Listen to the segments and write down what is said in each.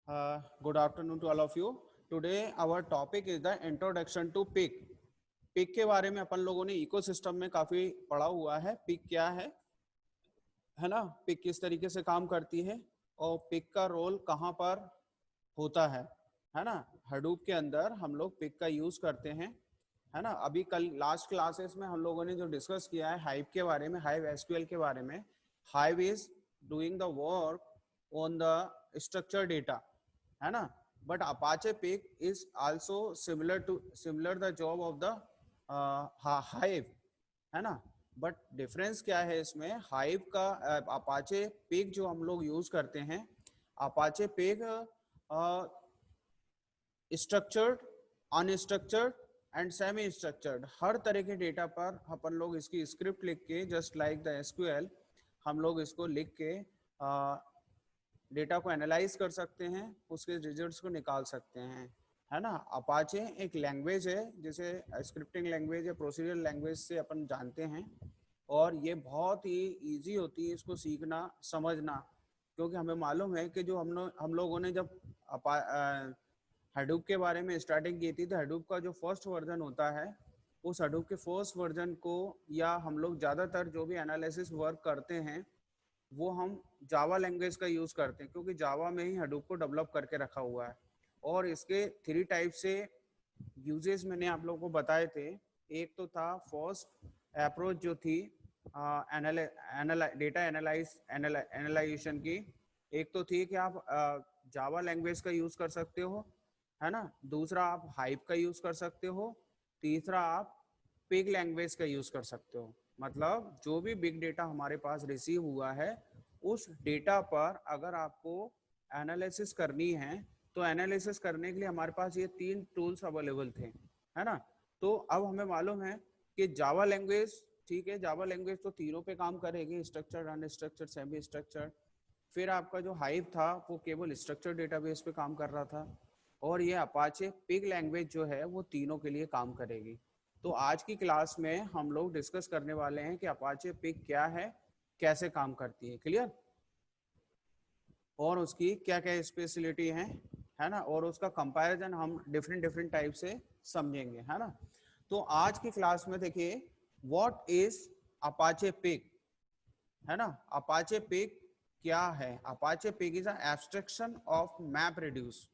Good afternoon to all of you. Today our topic is the introduction to PIC. PIC के बारे में अपन लोगों ने इकोसिस्टम में काफी पढ़ा हुआ है. PIC क्या है ना? PIC किस तरीके से काम करती है और PIC का रोल कहाँ पर होता है ना? हडूप के अंदर हम लोग PIC का यूज करते हैं, है ना? अभी कल लास्ट क्लासेस में हम लोगों ने जो डिस्कस किया है हाइव के बारे में, हाइव एसक्यूएल के बारे में. Hive is doing the work on the structure data, है ना? But Apache Pig is also similar the job of the Hive, है ना? बट डिफरेंस क्या है इसमें? हाइव का अपाचे पिक जो हम लोग यूज करते हैं, Apache Pig structured, unstructured and semi structured हर तरह के डेटा पर अपन लोग इसकी स्क्रिप्ट लिख के, जस्ट लाइक द एसक्यूएल, हम लोग इसको लिख के डेटा को एनालाइज कर सकते हैं, उसके रिजल्ट्स को निकाल सकते हैं, है ना? अपाचे एक लैंग्वेज है जिसे स्क्रिप्टिंग लैंग्वेज या प्रोसीजरल लैंग्वेज से अपन जानते हैं, और ये बहुत ही इजी होती है इसको सीखना समझना, क्योंकि हमें मालूम है कि जो हम लोगों ने जब हडूप के बारे में स्टार्टिंग की थी, तो हडूप का जो फर्स्ट वर्जन होता है, उस हडूप के फर्स्ट वर्जन को, या हम लोग ज़्यादातर जो भी एनालिसिस वर्क करते हैं वो हम जावा लैंग्वेज का यूज़ करते हैं, क्योंकि जावा में ही हडूप को डेवलप करके रखा हुआ है. और इसके 3 टाइप से यूजेस मैंने आप लोगों को बताए थे. एक तो था फर्स्ट अप्रोच जो थी डेटा एनालाइजेशन की. एक तो थी कि आप जावा लैंग्वेज का यूज़ कर सकते हो, है ना? दूसरा आप हाइव का यूज़ कर सकते हो. तीसरा आप पिग लैंग्वेज का यूज़ कर सकते हो. मतलब जो भी बिग डेटा हमारे पास रिसीव हुआ है, उस डेटा पर अगर आपको एनालिसिस करनी है, तो एनालिसिस करने के लिए हमारे पास ये 3 टूल्स अवेलेबल थे, है ना? तो अब हमें मालूम है कि जावा लैंग्वेज, ठीक है, जावा लैंग्वेज तो तीनों पे काम करेगी, स्ट्रक्चर्ड, अनस्ट्रक्चर्ड, सेमी स्ट्रक्चर्ड. फिर आपका जो हाइव था वो केवल स्ट्रक्चर्ड डेटाबेस पे काम कर रहा था, और ये अपाचे पिग लैंग्वेज जो है वो तीनों के लिए काम करेगी. तो आज की क्लास में हम लोग डिस्कस करने वाले हैं कि अपाचे पिग क्या है, कैसे काम करती है, क्लियर, और उसकी क्या क्या स्पेशलिटी है ना? और उसका कंपैरिजन हम डिफरेंट टाइप से समझेंगे, है ना? तो आज की क्लास में देखिए, व्हाट इज अपाचे पिग, है ना? अपाचे पिग क्या है? Apache Pig is abstraction of map reduce.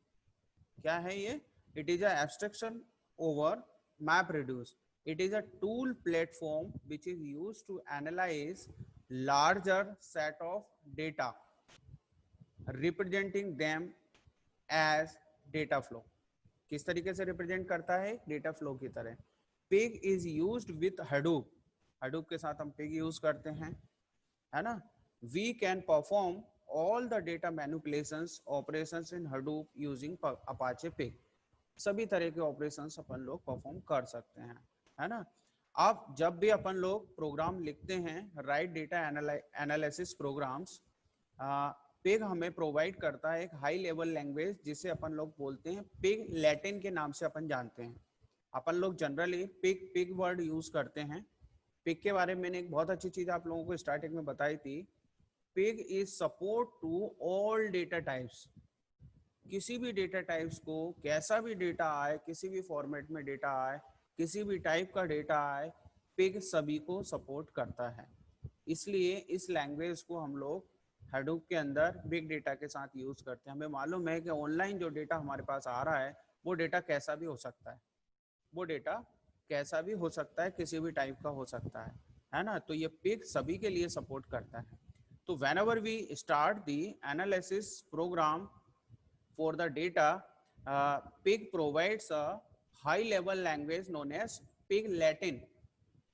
क्या है ये? It is abstraction over map reduce. It is a tool platform which is used to analyze larger set of data, representing them as data flow. किस तरीके से represent करता है? Data flow की तरह. Pig is used with Hadoop. Hadoop के साथ हम पिग यूज करते हैं, है ना? We can perform all the data manipulations operations in Hadoop using Apache Pig. सभी तरह के ऑपरेशंस अपन लोग परफॉर्म कर सकते हैं, है ना? अब जब भी अपन लोग प्रोग्राम लिखते हैं, write data analysis programs, Pig हमें प्रोवाइड करता है एक हाई लेवल लैंग्वेज जिसे अपन लोग बोलते हैं पिग लैटिन के नाम से अपन जानते हैं. अपन लोग जनरली पिग वर्ड यूज करते हैं. पिग के बारे में मैंने एक बहुत अच्छी चीज आप लोगों को स्टार्टिंग में बताई थी. Pig is support to all data types. किसी भी डेटा टाइप्स को, कैसा भी डेटा आए, किसी भी फॉर्मेट में डेटा आए, किसी भी टाइप का डेटा आए, पिग सभी को सपोर्ट करता है. इसलिए इस लैंग्वेज को हम लोग हडूप के अंदर बिग डेटा के साथ यूज करते हैं. हमें मालूम है कि ऑनलाइन जो डेटा हमारे पास आ रहा है वो डेटा कैसा भी हो सकता है, वो डेटा कैसा भी हो सकता है, किसी भी टाइप का हो सकता है ना? तो ये पिग सभी के लिए सपोर्ट करता है. तो whenever we start the analysis program for the data, pig provides a high level language known as pig latin.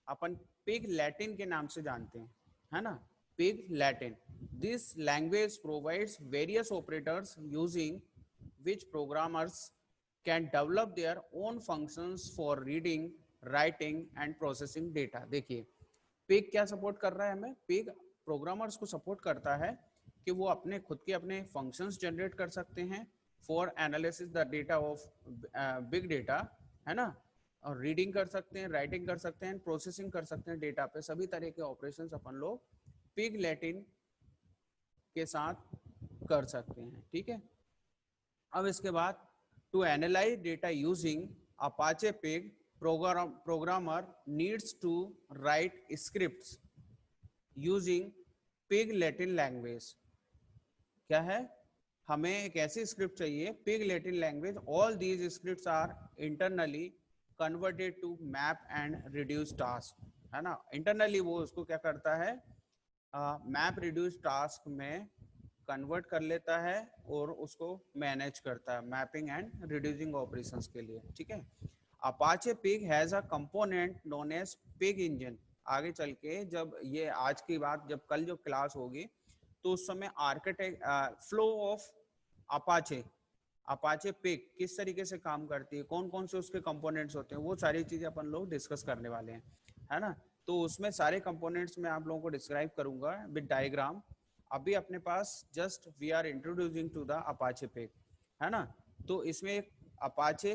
Upon pig latin के नाम से जानते हैं, है ना? pig latin. This language provides various operators using which programmers can develop their own functions for reading, writing and processing data. देखिए pig क्या support कर रहा है हमें? पिग प्रोग्रामर्स को सपोर्ट करता है कि वो अपने खुद के अपने फंक्शंस जनरेट कर सकते हैं for analysis the data of big data, है ना? और रीडिंग कर सकते हैं, राइटिंग कर सकते हैं, प्रोसेसिंग कर सकते हैं डेटा पे. सभी तरह के ऑपरेशंस अपन लोग पिग लैटिन के साथ कर सकते हैं, ठीक है? अब इसके बाद to analyze data using Apache Pig, programmer needs to write scripts using Pig Latin language. क्या है, हमें एक ऐसी स्क्रिप्ट चाहिए Pig Latin language. All these scripts are internally converted to map and reduce task, है ना। इंटरनली वो उसको क्या करता है, मैप रिड्यूस टास्क में कन्वर्ट कर लेता है और उसको मैनेज करता है मैपिंग एंड रिड्यूसिंग ऑपरेशंस के लिए, ठीक है। Apache Pig has a component known as Pig engine. आगे चल के जब ये आज की बात, जब कल जो क्लास होगी तो उस समय architect flow of Apache, Apache pig किस तरीके से काम करती है, कौन कौन से उसके कंपोनेंट्स होते हैं, वो सारी चीजें अपन लोग डिस्कस करने वाले हैं, है ना। तो उसमें सारे कंपोनेंट्स मैं आप लोगों को डिस्क्राइब करूंगा विद डायग्राम। अभी अपने पास just we are introducing to the Apache Pig, है ना। तो इसमें एक अपाचे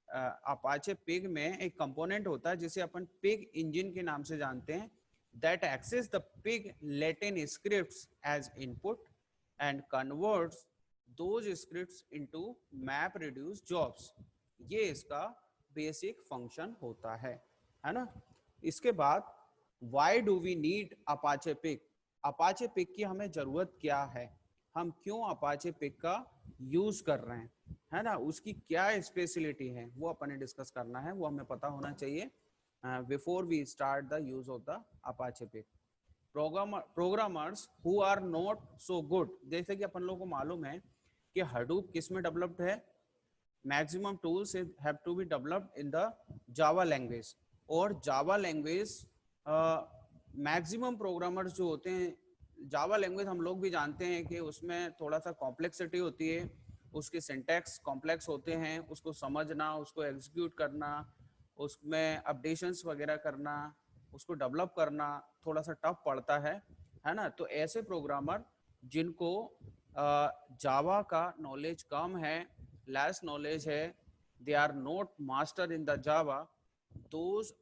अपाचे पिग में एक कंपोनेंट होता है जिसे अपन पिग इंजन के नाम से जानते हैं, that access the pig Latin scripts as input and converts those scripts into map reduce jobs। ये इसका बेसिक फंक्शन होता है ना। इसके बाद why do we need Apache Pig? Apache Pig की हमें जरूरत क्या है, हम क्यों Apache Pig का यूज कर रहे हैं, है ना, उसकी क्या स्पेशलिटी है वो अपन डिस्कस करना है, वो हमें पता होना चाहिए before we start the use of the Apache Pig. Programmers who are not so good, जैसे कि अपन लोगों को मालूम है कि हडूप किस में डेवलप्ड है, maximum tools have to be developed in the Java language. और जावा लैंग्वेज मैक्सिमम प्रोग्रामर्स जो होते हैं, जावा लैंग्वेज हम लोग भी जानते हैं कि उसमें थोड़ा सा कॉम्प्लेक्सिटी होती है, उसके सिंटैक्स कॉम्प्लेक्स होते हैं, उसको समझना, उसको एग्जीक्यूट करना, उसमें अपडेशंस वगैरह करना, उसको डेवलप करना थोड़ा सा टफ पड़ता है ना। तो ऐसे प्रोग्रामर जिनको जावा का नॉलेज कम है, लेस नॉलेज है, they are not master in the Java, those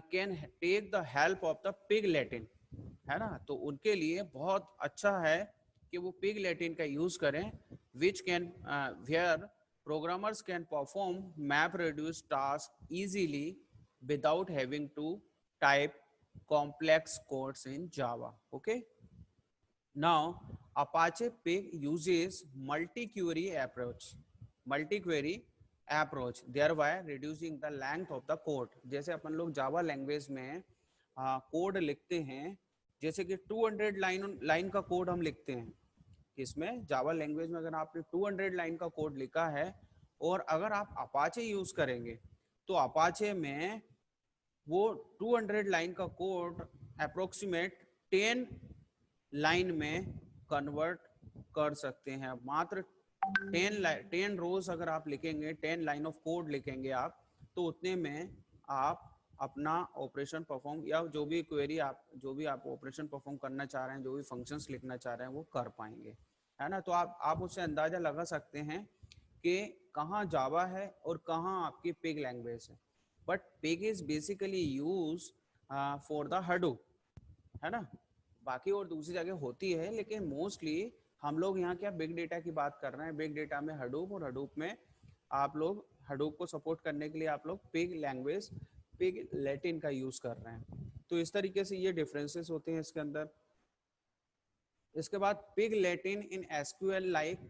can take the help of the Pig Latin, है ना। तो उनके लिए बहुत अच्छा है कि वो पिग लैटिन का यूज करें, which can wear programmers can perform map reduce tasks easily without having to type complex codes in Java. Okay, now Apache Pig uses multi-query approach thereby reducing the length of the code। जैसे अपन लोग Java language में code लिखते हैं, जैसे कि 200 line का code हम लिखते हैं, इसमें जावा लैंग्वेज में अगर आपने 200 लाइन का कोड लिखा है और अगर आप अपाचे यूज करेंगे तो अपाचे में वो 200 लाइन का कोड अप्रोक्सीमेट 10 लाइन में कन्वर्ट कर सकते हैं। मात्र 10 रोज अगर आप लिखेंगे, 10 लाइन ऑफ कोड लिखेंगे आप, तो उतने में आप अपना ऑपरेशन परफॉर्म, या जो भी क्वेरी आप, जो भी आप ऑपरेशन परफॉर्म करना चाह रहे हैं, जो भी फंक्शंस लिखना चाह रहे हैं वो कर पाएंगे, है ना। तो आप उससे अंदाजा लगा सकते हैं कि कहाँ जावा है और कहाँ आपकी पिग लैंग्वेज है। But pig is basically use for the Hadoop, है ना। बाकी और दूसरी जगह होती है, लेकिन मोस्टली हम लोग यहाँ क्या बिग डेटा की बात कर रहे हैं। बिग डेटा में हडूप, और हडूप में आप लोग हडूप को सपोर्ट करने के लिए आप लोग पिग लैंग्वेज, पिग लैटिन का यूज कर रहे हैं। तो इस तरीके से ये डिफरेंसेस होते हैं इसके अंदर। इसके बाद pig Latin in SQL like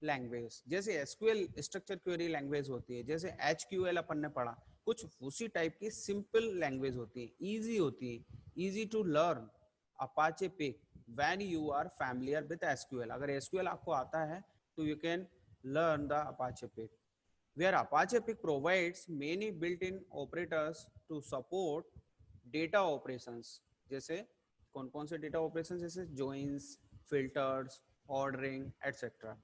language, जैसे एसक्यूएल स्ट्रक्चर क्वेरी लैंग्वेज होती है, जैसे एचक्यूएल अपन ने पढ़ा, कुछ उसी टाइप की सिंपल लैंग्वेज होती है, इजी होती है, easy to learn. Apache Pig when you are familiar with SQL, अगर एसक्यूएल आपको आता है तो you can learn the Apache Pig. Where Apache Pig provides many built in operators to support data operations. जैसे कौन कौन से डेटा ऑपरेशन, जैसे जॉइंस, फिल्टर्स, ऑर्डरिंग एटसेट्रा,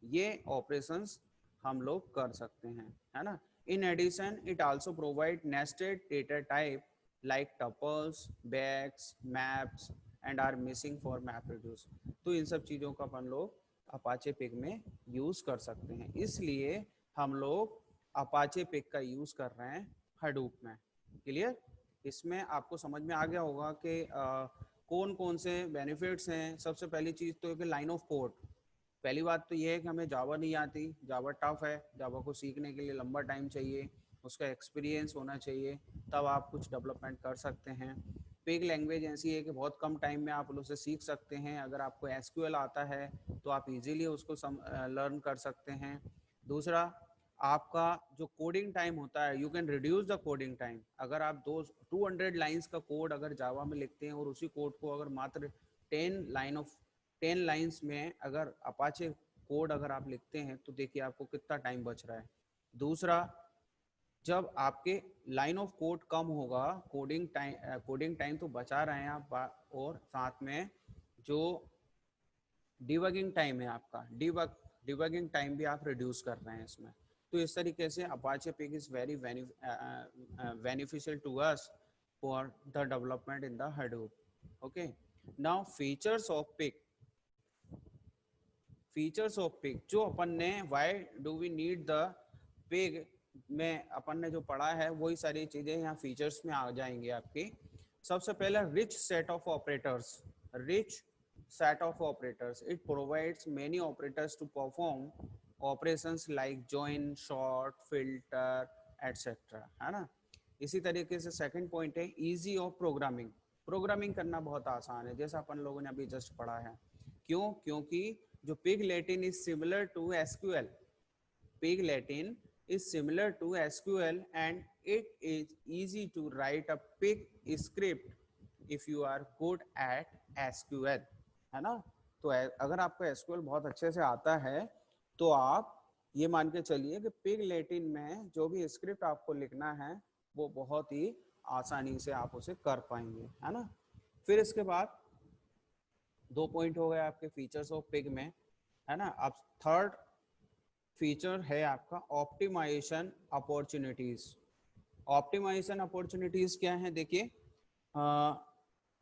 ये ऑपरेशंस हम लोग कर सकते हैं, है ना। In addition it also provide nested data type like tuples, bags, maps and are missing for map reduce. तो इन सब चीज़ों का अपन लोग अपाचे पिग में यूज कर सकते हैं, इसलिए हम लोग अपाचे पिग का यूज कर रहे हैं हडूप में। क्लियर, इसमें आपको समझ में आ गया होगा कि कौन कौन से बेनिफिट्स हैं। सबसे पहली चीज तो है कि लाइन ऑफ कोड, पहली बात तो ये है कि हमें जावा नहीं आती, जावा टफ है, जावा को सीखने के लिए लंबा टाइम चाहिए, उसका एक्सपीरियंस होना चाहिए, तब आप कुछ डेवलपमेंट कर सकते हैं। पिग लैंग्वेज ऐसी है कि बहुत कम टाइम में आप उसे सीख सकते हैं। अगर आपको एसक्यूएल आता है तो आप इजीली उसको लर्न कर सकते हैं। दूसरा, आपका जो कोडिंग टाइम होता है, you can reduce the coding time. अगर आप 200 लाइंस का कोड अगर जावा में लिखते हैं और उसी कोड को अगर मात्र 10 लाइंस में अगर अपाचे कोड अगर आप लिखते हैं तो देखिए आपको कितना टाइम बच रहा है। दूसरा, जब आपके लाइन ऑफ कोड कम होगा, कोडिंग टाइम तो बचा रहे हैं आप, और साथ में जो डिबगिंग टाइम है आपका, डिबगिंग टाइम भी आप रिड्यूस कर रहे हैं इसमें। तो इस तरीके से Apache Pig is very beneficial to us for the development in the Hadoop। Okay, now features of Pig जो अपन ने why do we need the Pig में अपन ने जो पढ़ा है वही सारी चीजें यहाँ फीचर्स में आ जाएंगी आपकी। सबसे पहला, rich set of operators. Rich set of operators, it provides many operators to perform operations like join, sort, filter, etc, है ना। इसी तरीके से सेकंड पॉइंट है इजी ऑफ प्रोग्रामिंग। प्रोग्रामिंग करना बहुत आसान है, जैसा अपन लोगों ने अभी जस्ट पढ़ा है। क्यों? क्योंकि जो Pig Latin is similar to SQL, Pig Latin is similar to SQL and it is easy to write a pig script if you are good at SQL, है ना। तो अगर आपको SQL बहुत अच्छे से आता है तो आप ये मान के चलिए कि पिग लैटिन में जो भी स्क्रिप्ट आपको लिखना है वो बहुत ही आसानी से आप उसे कर पाएंगे, है ना। फिर इसके बाद 2 पॉइंट हो गए आपके फीचर्स ऑफ पिग में, है ना। अब थर्ड फीचर है आपका ऑप्टिमाइजेशन अपॉर्चुनिटीज। ऑप्टिमाइजेशन अपॉर्चुनिटीज क्या है? देखिए,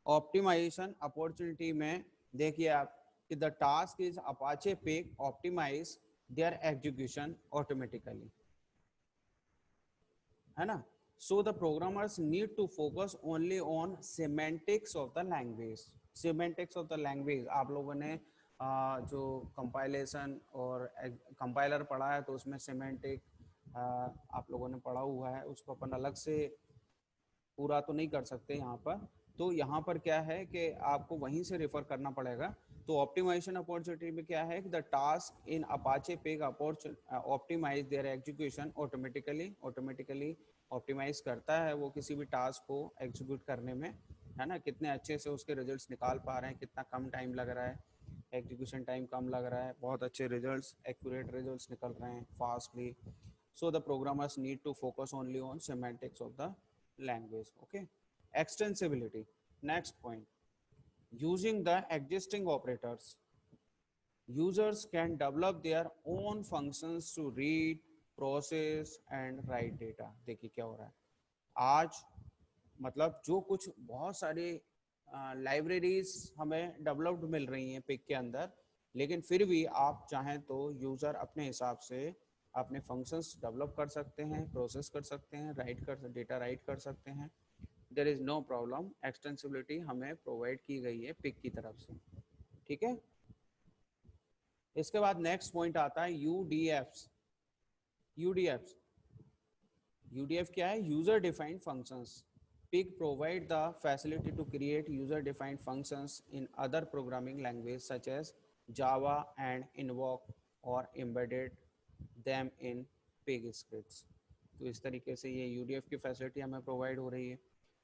ऑप्टिमाइजेशन अपॉर्चुनिटी में देखिए आप कि the task is Apache Pig optimize their execution automatically, है ना। So the programmers need to focus only on semantics of the language. Semantics of the language आप लोगों ने जो कंपाइलेशन और कंपाइलर पढ़ा है तो उसमें सिमेंटिक आप लोगों ने पढ़ा हुआ है, उसको अपन अलग से पूरा तो नहीं कर सकते यहाँ पर। तो यहाँ पर क्या है कि आपको वहीं से रेफर करना पड़ेगा। तो ऑप्टिमाइजेशन अपॉर्चुनिटी में क्या है कि the task in Apache Pig optimize their execution automatically optimize करता है वो किसी भी टास्क को एग्जीक्यूट करने में, है ना। कितने अच्छे से उसके रिजल्ट्स निकाल पा रहे हैं, कितना कम टाइम लग रहा है, एग्जीक्यूशन टाइम कम लग रहा है, बहुत अच्छे रिजल्ट्स, एक्यूरेट रिजल्ट्स निकल रहे हैं fastly. So the programmers need to focus only on semantics of the language। Okay, extensibility, next point, using the existing operators, users can develop their own functions to read, process and write data। देखिए क्या हो रहा है आज, मतलब जो कुछ बहुत सारे लाइब्रेरीज हमें डेवलप्ड मिल रही हैं पिग के अंदर, लेकिन फिर भी आप चाहें तो यूज़र अपने हिसाब से अपने फंक्शंस डेवलप कर सकते हैं, प्रोसेस कर सकते हैं, डेटा राइट कर सकते हैं। There is no problem, extensibility हमें प्रोवाइड की गई है पिग की तरफ से, ठीक है। इसके बाद नेक्स्ट पॉइंट आता है यूडीएफ्स। यूडीएफ्स यूडीएफ क्या है? User defined functions. Pig provide the facility to create user-defined functions in other programming languages such as Java and invoke or embedded them in Pig scripts। तो इस तरीके से ये UDF की फैसिलिटी हमें प्रोवाइड हो रही है।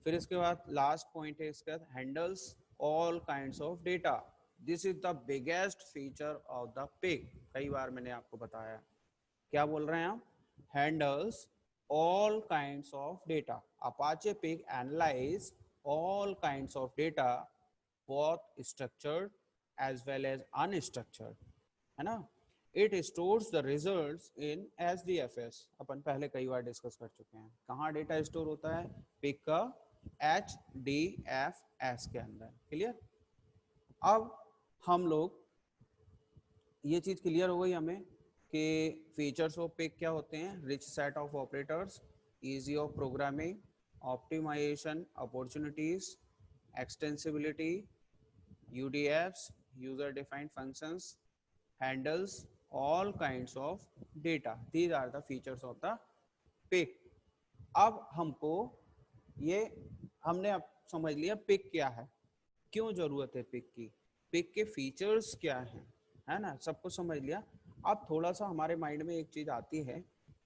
फिर इसके बाद लास्ट पॉइंट है इसका, handles all kinds of data. This is the biggest feature of the pig. कई बार मैंने आपको बताया, क्या बोल रहे हैं हम? Handles all kinds of data। Apache Pig analyze all kinds of data, both structured as well as unstructured, है ना। It stores the results in HDFS। अपन पहले कई बार डिस्कस कर चुके हैं, कहाँ डेटा स्टोर होता है? पिग का HDFS के अंदर। क्लियर? अब हम लोग ये चीज क्लियर हो गई हमें कि फीचर्स ऑफ पिग क्या होते हैं। Rich set of operators, easy of programming, optimization opportunities, extensibility, UDFs user defined functions, handles all kinds of data. These are the features of the pig. अब हमको ये हमने अब समझ लिया पिग क्या है, क्यों जरूरत है पिग की, पिग के फीचर्स क्या हैं, है ना, सब कुछ समझ लिया। अब थोड़ा सा हमारे माइंड में एक चीज आती है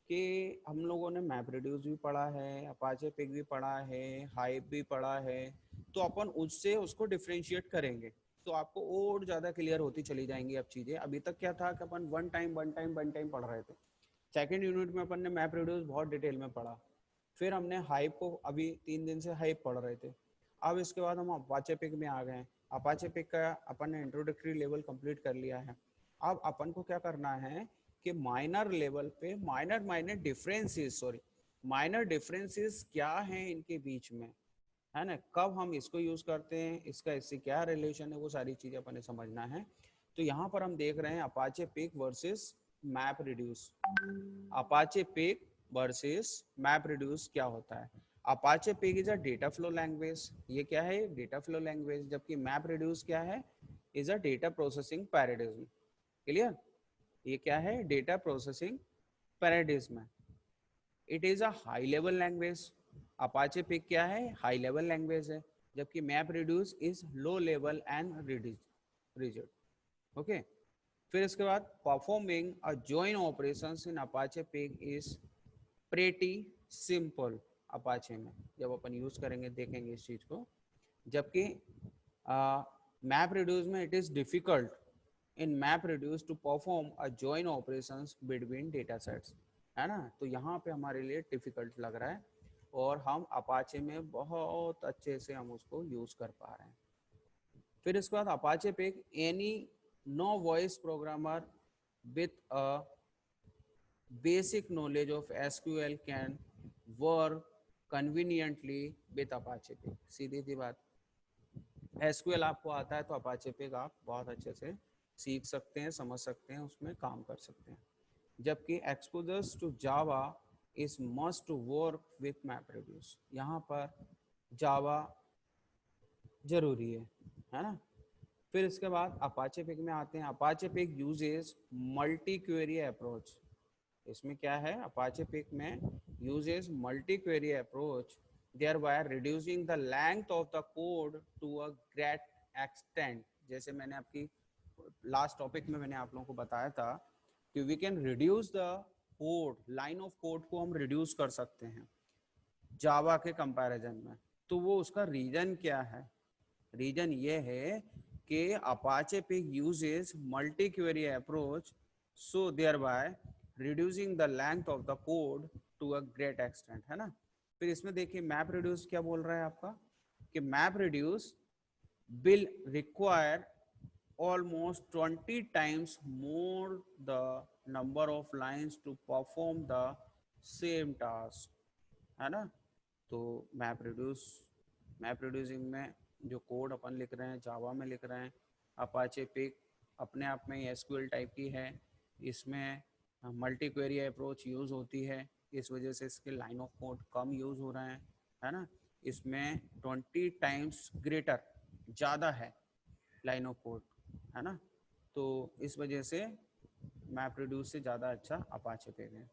कि हम लोगों ने मैप रिड्यूस भी पढ़ा है, अपाचे पिग भी पढ़ा है, हाइप भी पढ़ा है, तो अपन उससे उसको डिफ्रेंशिएट करेंगे तो आपको और ज्यादा क्लियर होती चली जाएंगी अब चीजें। अभी तक क्या था कि अपन वन टाइम पढ़ रहे थे। सेकेंड यूनिट में अपन ने मैप रिड्यूस बहुत डिटेल में पढ़ा, फिर हमने हाइप को अभी 3 दिन से हाइप पढ़ रहे थे। अब इसके बाद हम अपाचे पिग में आ गए। अपाचे पिग का अपन ने इंट्रोडक्टरी लेवल कंप्लीट कर लिया है। अब अपन को क्या करना है कि माइनर लेवल पे माइनर डिफरेंसेस क्या हैं इनके बीच में, है ना, कब हम इसको यूज करते हैं, इसका इससे क्या रिलेशन है, वो सारी चीजें अपन ने समझना है। तो यहाँ पर हम देख रहे हैं Apache Pig versus map reduce. Apache Pig versus map reduce क्या होता है? Apache Pig is a data flow language, ये क्या है, डेटा फ्लो लैंग्वेज, जबकि मैप रिड्यूस क्या है, is a data processing paradigm. Clear? ये क्या है, data processing paradigm. It is a high level language. Apache Pig क्या है, हाई लेवल लैंग्वेज है, जबकि map reduce is low level and rigid. Okay, फिर इसके बाद performing a join operations in Apache Pig is pretty simple. Apache में जब अपन use करेंगे देखेंगे इस चीज को, जबकि मैप रिड्यूस में it is difficult in map reduce to perform a join operations between data sets, है ना। तो यहाँ पे हमारे लिए डिफिकल्ट लग रहा है और हम अपाचे में बहुत अच्छे से हम उसको यूज कर पा रहे हैं। फिर इसके बाद Apache Pig any novice programmer with a basic knowledge of SQL can work conveniently with Apache Pig. सीधी सी बात, एसक्यूएल आपको आता है तो अपाचे पे आप बहुत अच्छे से सीख सकते हैं, समझ सकते हैं, उसमें काम कर सकते हैं। जबकि exposures to Java is must to work with map reduce, यहाँ पर जावा जरूरी है ना। फिर इसके बाद अपाचे पिग में आते हैं। Apache Pig uses multi query approach. इसमें क्या है, अपाचे पिग में uses multi query approach, thereby reducing the length of the code to a great extent। जैसे मैंने आपकी लास्ट टॉपिक में मैंने आप लोगों को बताया था कि we can reduce the code, line of code को हम रिड्यूस कर सकते हैं जावा के कंपैरिजन में। तो वो उसका रीजन क्या है? रीजन ये है कि Apache Pig uses multi query approach, so there by reducing the length of the code to a great extent, है ना। फिर इसमें देखिए मैप रिड्यूस क्या बोल रहा है आपका कि map reduce will require almost 20 times more the number of lines to perform the same task, है ना। तो मैप रिड्यूसिंग में जो कोड अपन लिख रहे हैं जावा में लिख रहे हैं, अपाचे पिग अपने आप में एसक्यूएल टाइप की है, इसमें मल्टी क्वेरी अप्रोच यूज़ होती है, इस वजह से इसके line of code come use हो रहे हैं, है ना। इसमें 20 टाइम्स ग्रेटर ज़्यादा है लाइन ऑफ कोड, है ना। तो इस वजह से मैप रिड्यूस से ज़्यादा अच्छा अपाचे पिग है।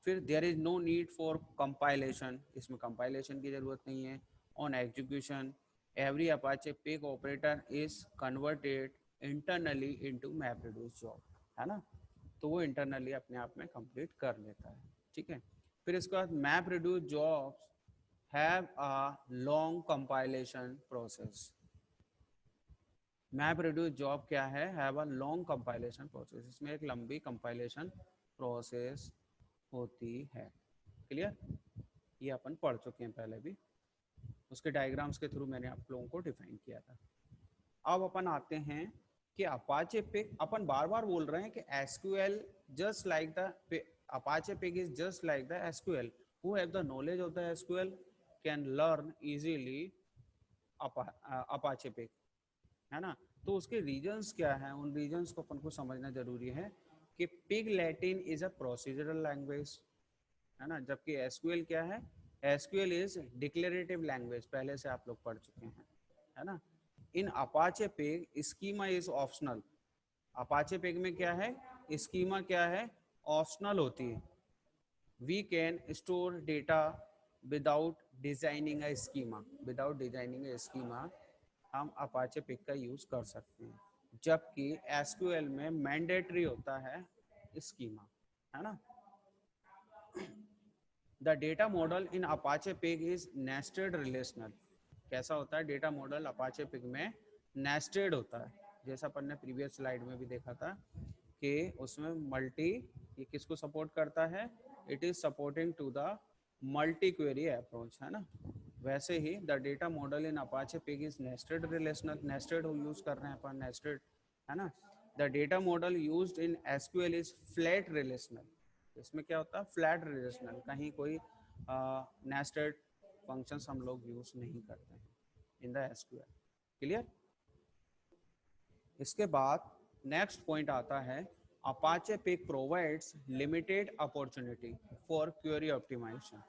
फिर there is no need for compilation, इसमें कंपाइलेशन की ज़रूरत नहीं है। On execution every Apache Pig operator is converted internally into map reduce job, है ना। तो वो इंटरनली अपने आप में कंप्लीट कर लेता है, ठीक है। फिर इसके बाद map reduce jobs have a long compilation process. Map reduce job क्या है, have a long compilation process, इसमें एक लंबी कंपाइलेशन प्रोसेस होती है। क्लियर? ये अपन पढ़ चुके हैं पहले भी, उसके डायग्राम्स के थ्रू मैंने आप लोगों को डिफाइन किया था। अब अपन आते हैं कि अपाचे पिग, अपन बार बार बोल रहे हैं कि SQL just like the Apache Pig is just like the SQL, who have the knowledge of the SQL can learn easily Apache Pig, है ना। तो उसके रीजंस क्या हैं, उन रीजंस को अपन को समझना जरूरी है कि pig Latin is a procedural language, है ना, जबकि एसक्यूएल क्या है, एसक्यूएल इज डिक्लेरेटिव लैंग्वेज, पहले से आप लोग पढ़ चुके हैं, है ना। In Apache Pig schema is optional. Apache Pig में क्या है, स्कीमा क्या है, ऑप्शनल होती है। We can store data without designing a schema, without designing a schema हम अपाचे पिग का यूज कर सकते हैं, जबकि एसक्यूएल में मैंडेटरी होता है स्कीमा, है ना। The data model in Apache Pig is nested relational. कैसा होता है डेटा मॉडल अपाचे पिग में, नेस्टेड होता है, जैसा अपन ने प्रीवियस स्लाइड में भी देखा था कि उसमें मल्टी, ये किसको सपोर्ट करता है, it is supporting to the multi query approach, है ना। वैसे ही the data model in Apache Pig is nested relational, nested use कर रहे हैं अपन, नेस्टेड, है ना। The data model used in SQL is flat relational. इसमें क्या होता है, फ्लैट रिलेशनल, कहीं कोई नेस्टेड फंक्शंस हम लोग यूज नहीं करते हैं इन द एसक्यूएल। क्लियर। इसके बाद नेक्स्ट पॉइंट आता है, Apache Pig provides limited opportunity for query optimisation.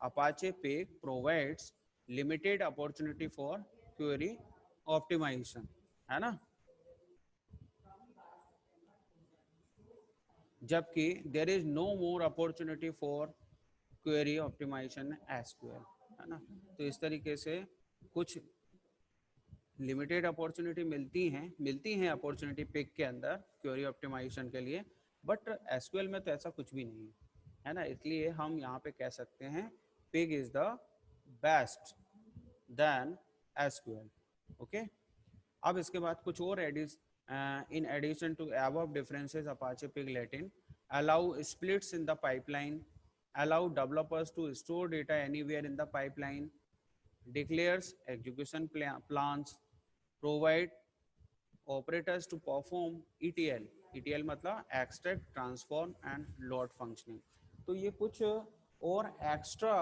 Apache Pig provides limited opportunity for query optimisation, है ना। जबकि there is no more opportunity for query optimisation SQL, है ना। तो इस तरीके से कुछ लिमिटेड अपॉर्चुनिटी मिलती हैं अपॉर्चुनिटी पिक के अंदर क्वेरी ऑप्टिमाइजेशन के लिए, बट एसक्यूएल में तो ऐसा कुछ भी नहीं है ना। इसलिए हम यहाँ पे कह सकते हैं Pig is the best then SQL. Okay. अब इसके बाद कुछ और in addition to above differences, Apache Pig Latin allow splits in the pipeline, allow developers to store data anywhere in the pipeline, declares execution plans, provide operators to perform ETL, ETL मतलब extract, transform and load functioning। तो ये कुछ और extra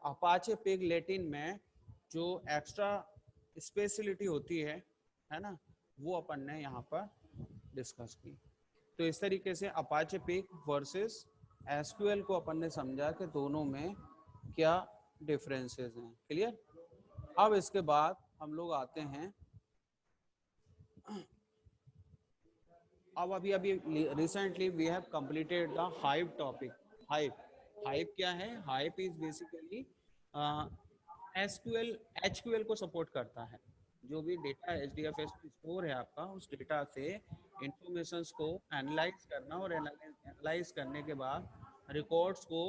Apache pig Latin में जो extra speciality होती है ना, वो अपन ने यहाँ पर डिस्कस की। तो इस तरीके से अपाचे पिग वर्सेस एसक्यूएल को अपन ने समझा कि दोनों में क्या डिफरेंसेस हैं। क्लियर। अब इसके बाद हम लोग आते हैं, अब अभी recently we have completed the Hive topic. Hive क्या है, Hive is basically SQL HQL को सपोर्ट करता है। जो भी डेटा एचडीएफएस में स्टोर है आपका, उस डेटा से इंफॉर्मेशंस को एनालाइज करना और एनालाइज करने के बाद रिकॉर्ड्स को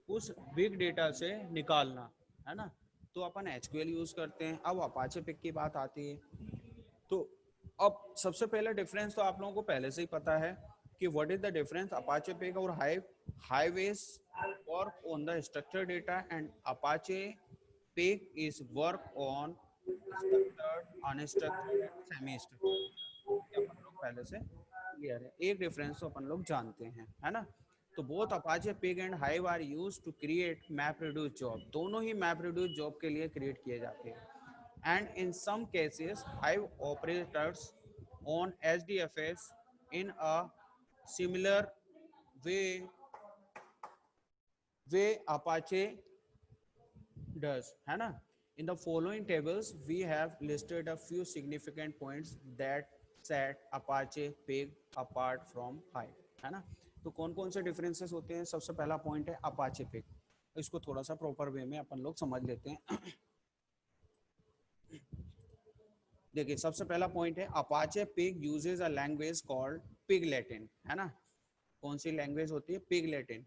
उस बिग डेटा से निकालना, है ना। तो अपन एचक्यूएल यूज करते हैं। अब अपाचे पिग की बात आती है, तो अब सबसे पहले डिफरेंस तो आप लोगों को पहले से ही पता है कि what is the difference Apache Pig और Hive. Hive is work on the structured data and Apache Pig is work on structured, unstructured and semi structured. अपन लोग पहले से क्लियर है, एक डिफरेंस तो अपन लोग जानते हैं, है ना। तो both Apache Pig and Hive are used to create map reduce job, दोनों ही मैप रिड्यूस जॉब के लिए क्रिएट किए जाते हैं। And in some cases, Hive operators on HDFS in a similar way Apache does, है ना। In the following tables, we have listed a few significant points that set Apache Pig apart from Hive, है ना। तो कौन कौन से differences होते हैं। सबसे पहला पॉइंट है Apache Pig, इसको थोड़ा सा प्रॉपर वे में अपन लोग समझ लेते हैं। देखिए सबसे पहला पॉइंट है Apache Pig uses a language called pig Latin, है ना। कौन सी लैंग्वेज होती है, pig Latin.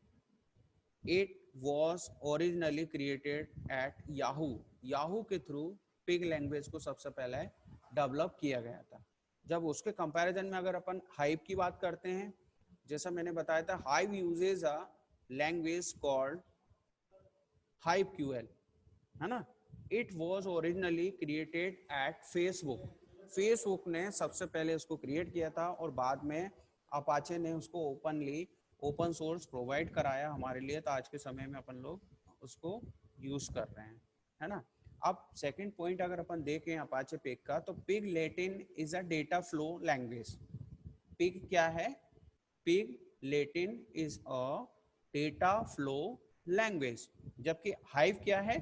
It was originally created at Yahoo, Yahoo के थ्रू पिग लैंग्वेज को सबसे पहले डेवलप किया गया था। जब उसके कंपैरिजन में अगर अपन हाइव की बात करते हैं, जैसा मैंने बताया था, hive uses a language called hive QL, है ना। It was originally created at Facebook, Facebook ने सबसे पहले उसको क्रिएट किया था और बाद में अपाचे ने उसको ओपनली ओपन सोर्स प्रोवाइड कराया हमारे लिए, तो आज के समय में अपन लोग उसको यूज कर रहे हैं, है ना। अब सेकंड पॉइंट अगर अपन देखें अपाचे पिग का, तो pig Latin is a data flow language. Pig क्या है, pig Latin is a data flow language. जबकि हाइव क्या है,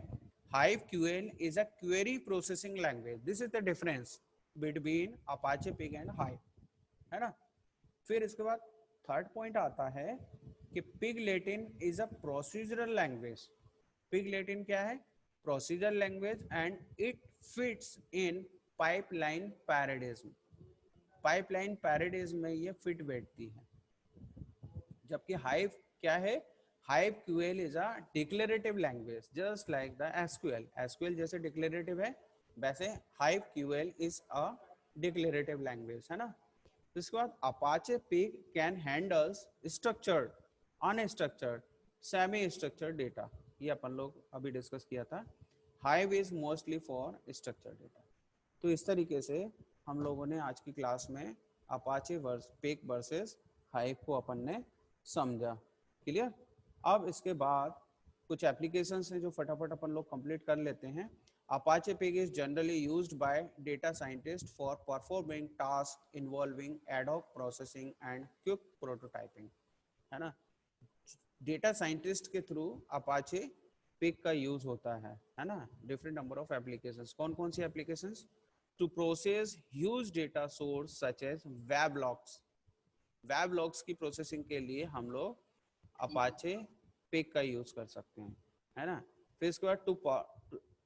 Hive QL is a query processing language. This is the difference. Between Apache Pig and hive, है ना। फिर इसके बाद थर्ड पॉइंट आता है कि pig Latin is a procedural language. Pig Latin क्या है? Procedural language and it fits in pipeline paradigm. Pipeline paradigm में ये फिट बैठती है। जबकि हाइव क्या है? Hive QL is a declarative language just like the SQL. SQL जैसे डिक्लेरेटिव है, वैसे hive QL is a declarative language, है ना। तो इसके बाद Apache pig can handles structured, unstructured, semi structured data. ये अपन लोग अभी डिस्कस किया था। Hive is mostly for structured data. तो इस तरीके से हम लोगों ने आज की क्लास में अपाचे पिग वर्सेस हाइव को अपन ने समझा। क्लियर? अब इसके बाद कुछ एप्लीकेशंस हैं जो फटाफट अपन लोग कंप्लीट कर लेते हैं। Apache Pig is generally used by data scientist for performing task involving ad hoc processing and quick prototyping, है ना। डेटा साइंटिस्ट के थ्रू अपाचे पिग का यूज होता है ना। Different number of applications. कौन कौन सी applications? To process huge data source such as web logs. Web logs की प्रोसेसिंग के लिए हम लोग अपाचे पिग का यूज कर सकते हैं, है ना। फिर इसके बाद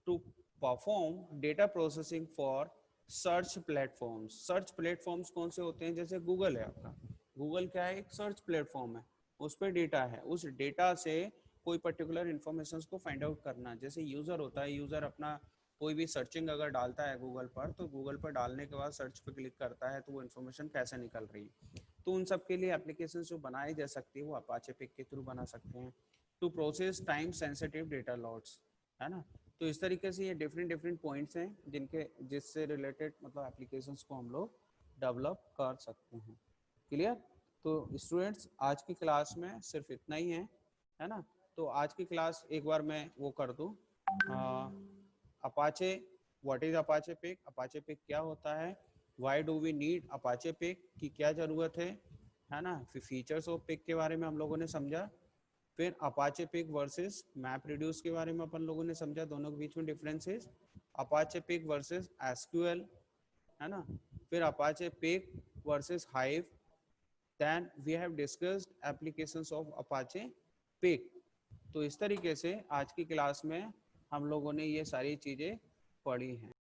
to perform data processing for search platforms. Search platforms कौन से होते हैं? जैसे गूगल है आपका। गूगल क्या है? एक सर्च प्लेटफॉर्म है, उस पर डेटा है, उस डेटा से कोई पर्टिकुलर इन्फॉर्मेशन को फाइंड आउट करना। जैसे यूजर होता है, यूजर अपना कोई भी सर्चिंग अगर डालता है गूगल पर, तो गूगल पर डालने के बाद सर्च पे क्लिक करता है तो वो इन्फॉर्मेशन कैसे निकल रही है। तो उन सब के लिए एप्लीकेशन जो बनाई जा सकती है वो अपाचे पिग के थ्रू बना सकते हैं। To process time sensitive data lots, है ना। तो इस तरीके से ये डिफरेंट डिफरेंट पॉइंट्स हैं जिससे रिलेटेड मतलब एप्लीकेशंस को हम लोग डेवलप कर सकते हैं। क्लियर? तो स्टूडेंट्स आज की क्लास में सिर्फ इतना ही है ना। तो आज की क्लास एक बार मैं वो कर दूँ, Apache, what is Apache Pig, Apache Pig क्या होता है, why do we need Apache Pig की क्या ज़रूरत है ना। फिर फीचर्स ऑफ पिग के बारे में हम लोगों ने समझा। फिर Apache Pig versus map reduce के बारे में अपन लोगों ने समझा, दोनों के बीच में differences. Apache Pig versus SQL, है ना। फिर Apache Pig versus Hive. Then we have discussed applications of Apache Pig. तो इस तरीके से आज की क्लास में हम लोगों ने ये सारी चीज़ें पढ़ी हैं।